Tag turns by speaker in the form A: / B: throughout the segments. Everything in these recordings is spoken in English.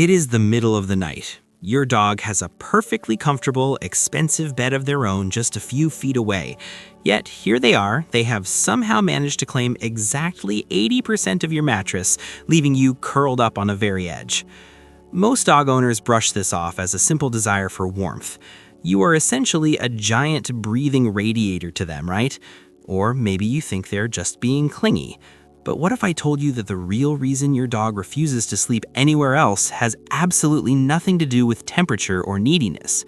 A: It is the middle of the night. Your dog has a perfectly comfortable, expensive bed of their own just a few feet away. Yet, here they are, they have somehow managed to claim exactly 80% of your mattress, leaving you curled up on a very edge. Most dog owners brush this off as a simple desire for warmth. You are essentially a giant breathing radiator to them, right? Or maybe you think they're just being clingy. But what if I told you that the real reason your dog refuses to sleep anywhere else has absolutely nothing to do with temperature or neediness?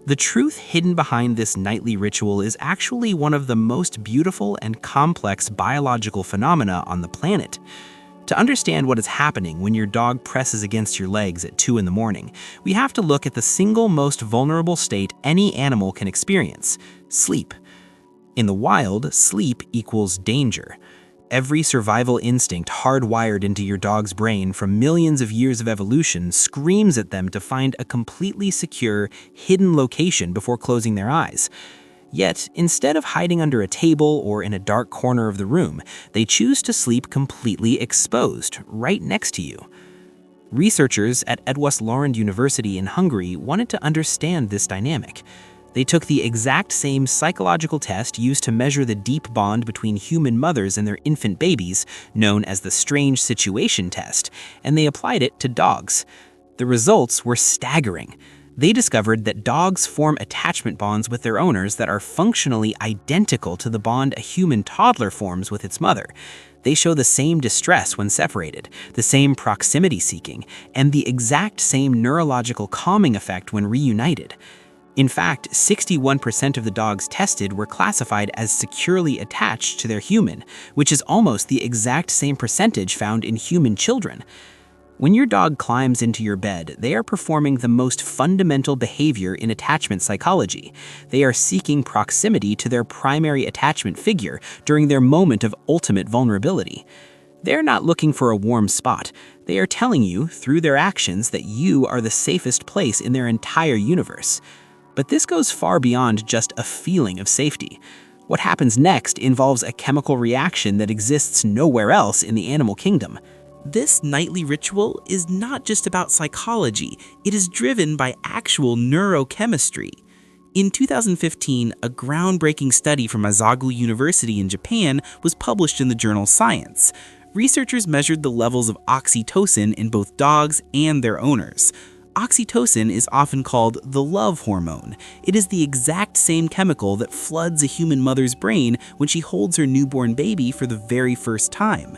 A: The truth hidden behind this nightly ritual is actually one of the most beautiful and complex biological phenomena on the planet. To understand what is happening when your dog presses against your legs at 2 in the morning, we have to look at the single most vulnerable state any animal can experience: sleep. In the wild, sleep equals danger. Every survival instinct hardwired into your dog's brain from millions of years of evolution screams at them to find a completely secure, hidden location before closing their eyes. Yet, instead of hiding under a table or in a dark corner of the room, they choose to sleep completely exposed, right next to you. Researchers at Eötvös Loránd University in Hungary wanted to understand this dynamic. They took the exact same psychological test used to measure the deep bond between human mothers and their infant babies, known as the strange situation test, and they applied it to dogs. The results were staggering. They discovered that dogs form attachment bonds with their owners that are functionally identical to the bond a human toddler forms with its mother. They show the same distress when separated, the same proximity seeking, and the exact same neurological calming effect when reunited. In fact, 61% of the dogs tested were classified as securely attached to their human, which is almost the exact same percentage found in human children. When your dog climbs into your bed, they are performing the most fundamental behavior in attachment psychology. They are seeking proximity to their primary attachment figure during their moment of ultimate vulnerability. They're not looking for a warm spot. They are telling you, through their actions, that you are the safest place in their entire universe. But this goes far beyond just a feeling of safety. What happens next involves a chemical reaction that exists nowhere else in the animal kingdom. This nightly ritual is not just about psychology, it is driven by actual neurochemistry. In 2015, a groundbreaking study from Asahi University in Japan was published in the journal Science. Researchers measured the levels of oxytocin in both dogs and their owners. Oxytocin is often called the love hormone. It is the exact same chemical that floods a human mother's brain when she holds her newborn baby for the very first time.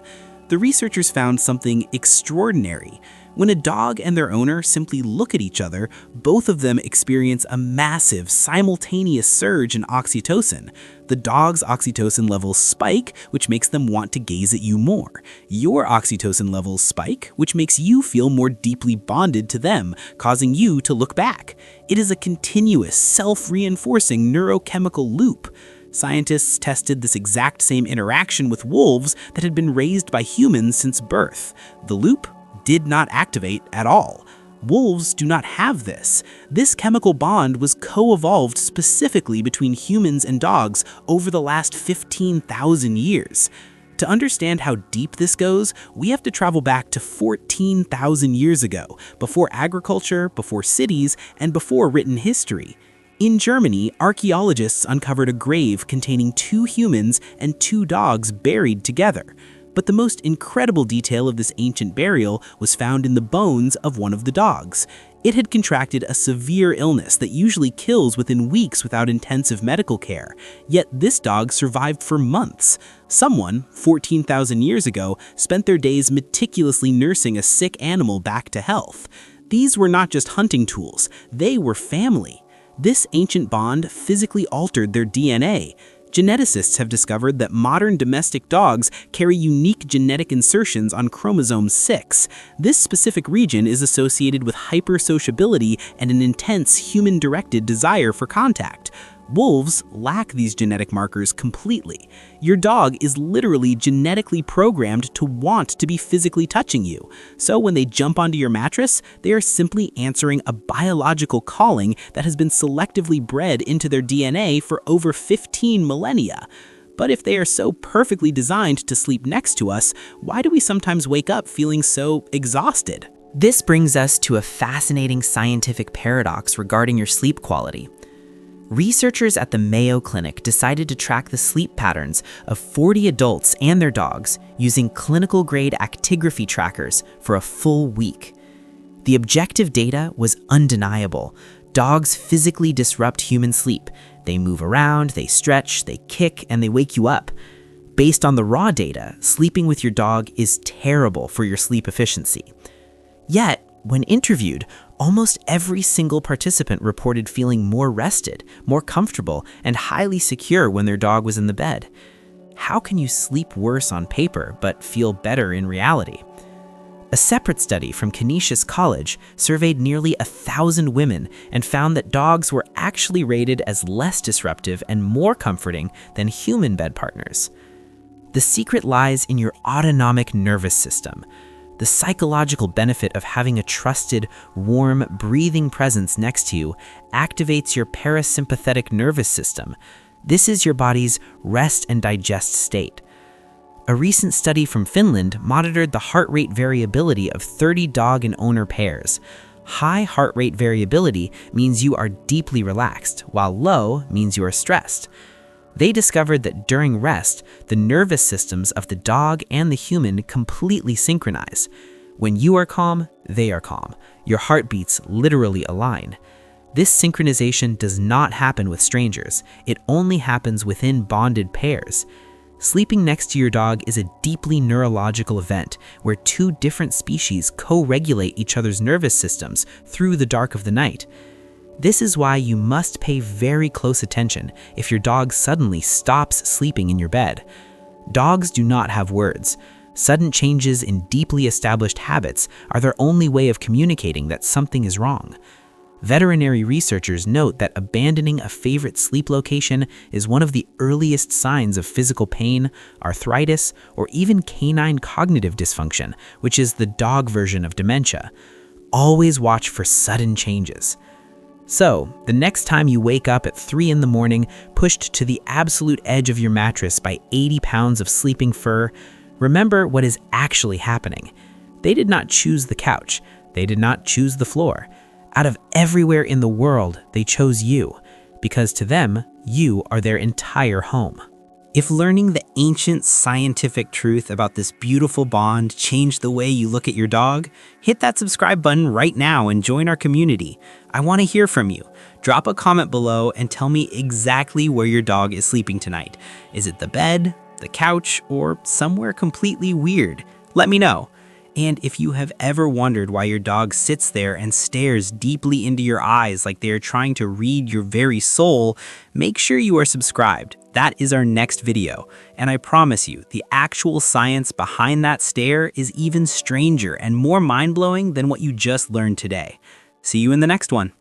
A: The researchers found something extraordinary. When a dog and their owner simply look at each other, both of them experience a massive, simultaneous surge in oxytocin. The dog's oxytocin levels spike, which makes them want to gaze at you more. Your oxytocin levels spike, which makes you feel more deeply bonded to them, causing you to look back. It is a continuous, self-reinforcing neurochemical loop. Scientists tested this exact same interaction with wolves that had been raised by humans since birth. The loop did not activate at all. Wolves do not have this. This chemical bond was co-evolved specifically between humans and dogs over the last 15,000 years. To understand how deep this goes, we have to travel back to 14,000 years ago, before agriculture, before cities, and before written history. In Germany, archaeologists uncovered a grave containing 2 humans and 2 dogs buried together. But the most incredible detail of this ancient burial was found in the bones of one of the dogs. It had contracted a severe illness that usually kills within weeks without intensive medical care. Yet this dog survived for months. Someone, 14,000 years ago, spent their days meticulously nursing a sick animal back to health. These were not just hunting tools, they were family. This ancient bond physically altered their DNA. Geneticists have discovered that modern domestic dogs carry unique genetic insertions on chromosome 6. This specific region is associated with hypersociability and an intense human-directed desire for contact. Wolves lack these genetic markers completely. Your dog is literally genetically programmed to want to be physically touching you. So when they jump onto your mattress, they are simply answering a biological calling that has been selectively bred into their DNA for over 15 millennia. But if they are so perfectly designed to sleep next to us, why do we sometimes wake up feeling so exhausted? This brings us to a fascinating scientific paradox regarding your sleep quality. Researchers at the Mayo Clinic decided to track the sleep patterns of 40 adults and their dogs using clinical-grade actigraphy trackers for a full week. The objective data was undeniable. Dogs physically disrupt human sleep. They move around, they stretch, they kick, and they wake you up. Based on the raw data, sleeping with your dog is terrible for your sleep efficiency. Yet, when interviewed, almost every single participant reported feeling more rested, more comfortable, and highly secure when their dog was in the bed. How can you sleep worse on paper but feel better in reality? A separate study from Canisius College surveyed nearly 1,000 women and found that dogs were actually rated as less disruptive and more comforting than human bed partners. The secret lies in your autonomic nervous system. The psychological benefit of having a trusted, warm, breathing presence next to you activates your parasympathetic nervous system. This is your body's rest and digest state. A recent study from Finland monitored the heart rate variability of 30 dog and owner pairs. High heart rate variability means you are deeply relaxed, while low means you are stressed. They discovered that during rest, the nervous systems of the dog and the human completely synchronize. When you are calm, they are calm. Your heartbeats literally align. This synchronization does not happen with strangers. It only happens within bonded pairs. Sleeping next to your dog is a deeply neurological event where two different species co-regulate each other's nervous systems through the dark of the night. This is why you must pay very close attention if your dog suddenly stops sleeping in your bed. Dogs do not have words. Sudden changes in deeply established habits are their only way of communicating that something is wrong. Veterinary researchers note that abandoning a favorite sleep location is one of the earliest signs of physical pain, arthritis, or even canine cognitive dysfunction, which is the dog version of dementia. Always watch for sudden changes. So, the next time you wake up at 3 in the morning, pushed to the absolute edge of your mattress by 80 pounds of sleeping fur, remember what is actually happening. They did not choose the couch. They did not choose the floor. Out of everywhere in the world, they chose you, because to them, you are their entire home. If learning the ancient scientific truth about this beautiful bond changed the way you look at your dog, hit that subscribe button right now and join our community. I want to hear from you. Drop a comment below and tell me exactly where your dog is sleeping tonight. Is it the bed, the couch, or somewhere completely weird? Let me know. And if you have ever wondered why your dog sits there and stares deeply into your eyes like they are trying to read your very soul, make sure you are subscribed. That is our next video. And I promise you, the actual science behind that stare is even stranger and more mind-blowing than what you just learned today. See you in the next one.